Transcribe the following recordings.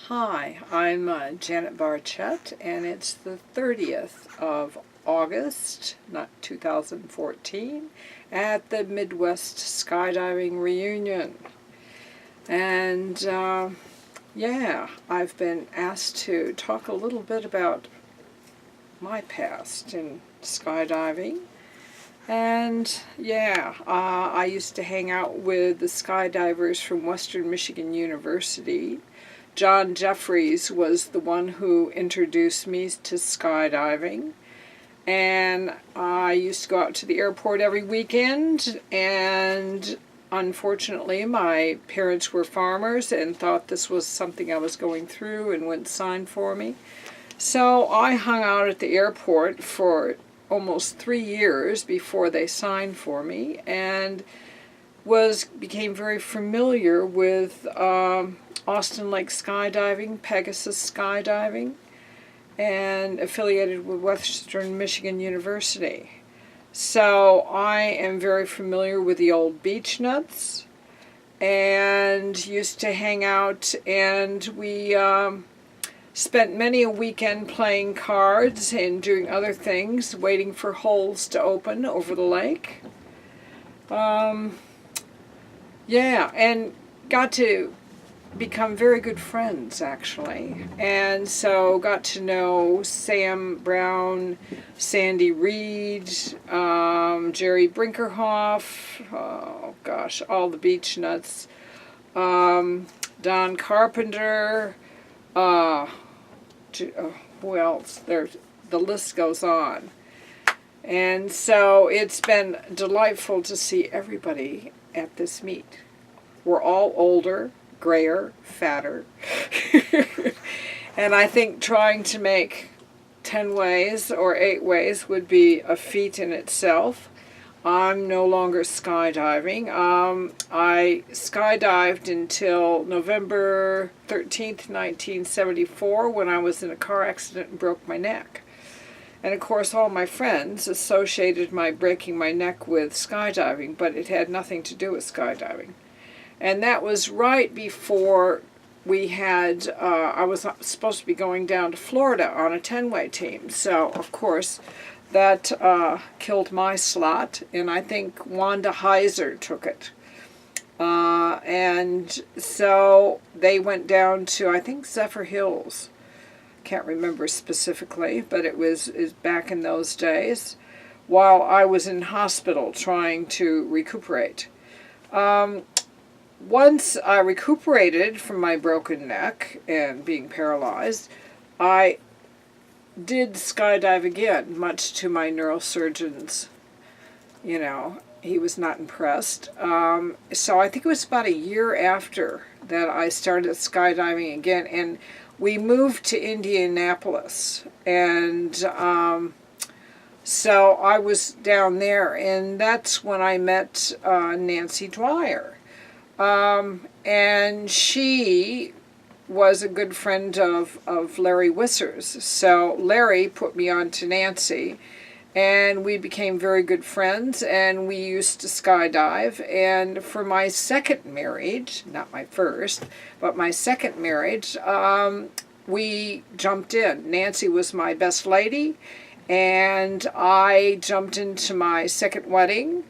Hi, I'm Janet Barchett, and it's the 30th of August, not 2014, at the Midwest Skydiving Reunion. And yeah, I've been asked to talk a little bit about my past in skydiving. And yeah, I used to hang out with the skydivers from Western Michigan University. John Jeffries was the one who introduced me to skydiving, and I used to go out to the airport every weekend, and unfortunately my parents were farmers and thought this was something I was going through and wouldn't sign for me. So I hung out at the airport for almost 3 years before they signed for me, and became very familiar with Austin Lake Skydiving, Pegasus Skydiving, and affiliated with Western Michigan University. So I am very familiar with the old Beechnuts, and used to hang out, and we spent many a weekend playing cards and doing other things, waiting for holes to open over the lake. Yeah, and got to become very good friends, actually. And so got to know Sam Brown, Sandy Reed, Jerry Brinkerhoff, oh gosh, all the Beechnuts, Don Carpenter, who else? The list goes on. And so it's been delightful to see everybody at this meet. We're all older, grayer, fatter. And I think trying to make 10 ways or 8 ways would be a feat in itself. I'm no longer skydiving. I skydived until November 13th, 1974, when I was in a car accident and broke my neck. And of course all my friends associated my breaking my neck with skydiving, but it had nothing to do with skydiving. And that was right before we had, I was supposed to be going down to Florida on a 10-way team. So, of course, that killed my slot, and I think Wanda Heiser took it. And so they went down to, I think, Zephyr Hills. Can't remember specifically, but it was back in those days, while I was in hospital trying to recuperate. Once I recuperated from my broken neck and being paralyzed, I did skydive again, much to my neurosurgeon's, he was not impressed. So I think it was about a year after that I started skydiving again, and we moved to Indianapolis, and so I was down there, and that's when I met Nancy Dwyer. And she was a good friend of Larry Wisser's. So Larry put me on to Nancy, and we became very good friends, and we used to skydive. And for my second marriage, not my first, but my second marriage, we jumped in. Nancy was my best lady, and I jumped into my second wedding.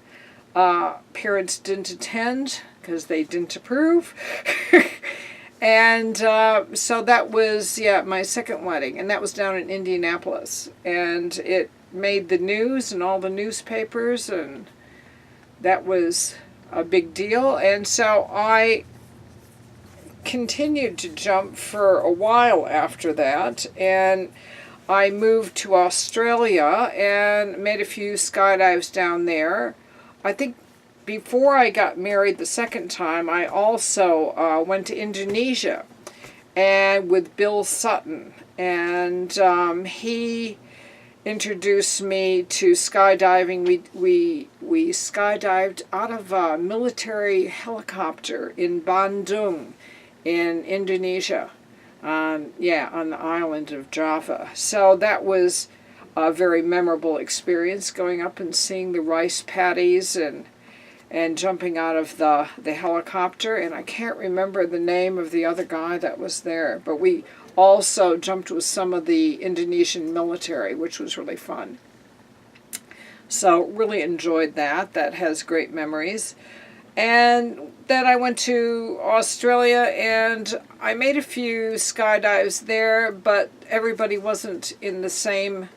Parents didn't attend because they didn't approve. And so that was, my second wedding, and that was down in Indianapolis. And it made the news and all the newspapers, and that was a big deal. And so I continued to jump for a while after that, and I moved to Australia and made a few skydives down there. I think before I got married the second time, I also went to Indonesia and with Bill Sutton, and he introduced me to skydiving. We skydived out of a military helicopter in Bandung in Indonesia, on the island of Java. So that was a very memorable experience, going up and seeing the rice paddies and and jumping out of the helicopter, and I can't remember the name of the other guy that was there, but we also jumped with some of the Indonesian military, which was really fun. So really enjoyed that. That has great memories. And then I went to Australia, and I made a few skydives there, but everybody wasn't in the same...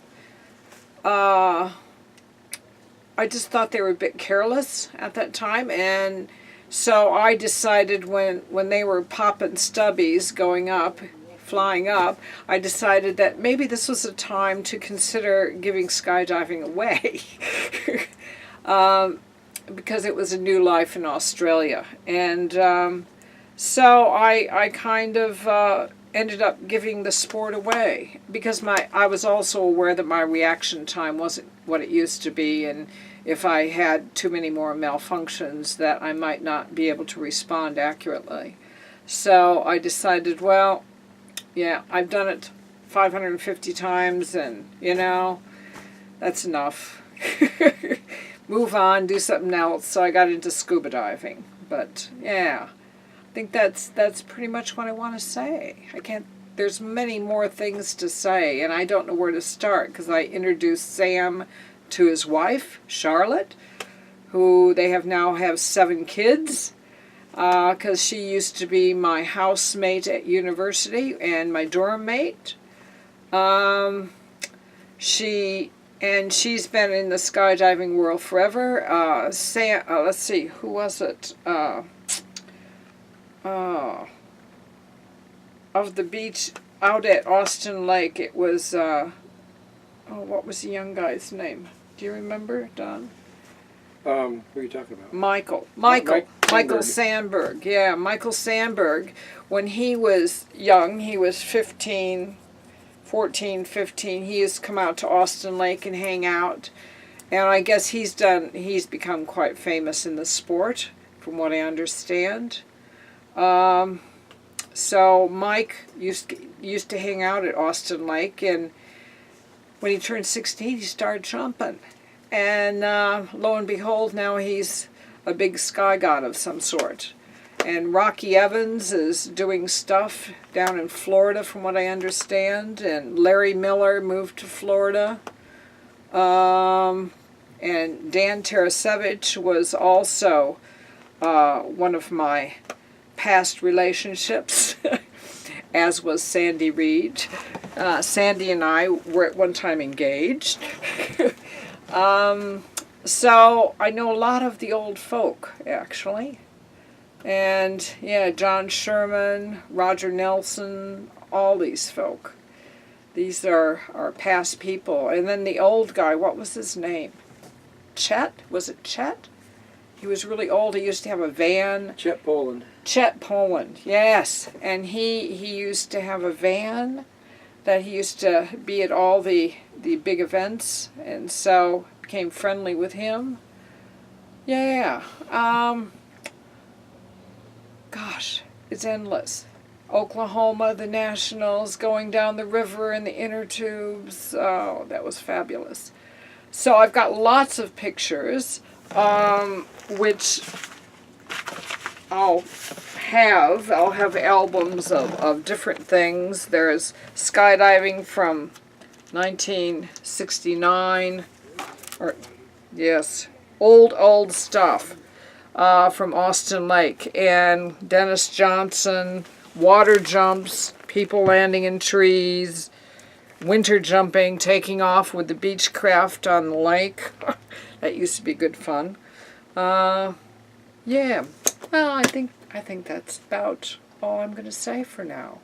I just thought they were a bit careless at that time, and so I decided when they were popping stubbies going up, flying up, I decided that maybe this was a time to consider giving skydiving away. Because it was a new life in Australia. And so I kind of ended up giving the sport away, because I was also aware that my reaction time wasn't what it used to be, and if I had too many more malfunctions that I might not be able to respond accurately. So I decided, well, yeah, I've done it 550 times, and, you know, that's enough. Move on, do something else. So I got into scuba diving. But, yeah, I think that's pretty much what I want to say. There's many more things to say, and I don't know where to start, because I introduced Sam to his wife, Charlotte, who they now have 7 kids, because she used to be my housemate at university and my dorm mate. She's been in the skydiving world forever. Let's see, who was it? Of the beach out at Austin Lake, it was, what was the young guy's name? Do you remember, Don? Who are you talking about? Michael Sandberg. Yeah, Michael Sandberg. When he was young, he was 14, 15, he used to come out to Austin Lake and hang out. And I guess he's become quite famous in the sport, from what I understand. So Mike used to hang out at Austin Lake, and when he turned 16, he started jumping. And lo and behold, now he's a big sky god of some sort. And Rocky Evans is doing stuff down in Florida, from what I understand. And Larry Miller moved to Florida. And Dan Tarasevich was also one of my past relationships, as was Sandy Reed. Sandy and I were at one time engaged. So I know a lot of the old folk, actually. And, yeah, John Sherman, Roger Nelson, all these folk. These are our past people. And then the old guy, what was his name? Chet? Was it Chet? He was really old. He used to have a van. Chet Poland. Chet Poland, yes. And he used to have a van that he used to be at all the big events, and so became friendly with him. Yeah. Gosh, it's endless. Oklahoma, the Nationals, going down the river in the inner tubes. Oh, that was fabulous. So I've got lots of pictures, which I'll have albums of different things. There's skydiving from 1969, or yes, old stuff from Austin Lake, and Dennis Johnson, water jumps, people landing in trees, winter jumping, taking off with the Beechcraft on the lake. That used to be good fun. Yeah, well, I think that's about all I'm going to say for now.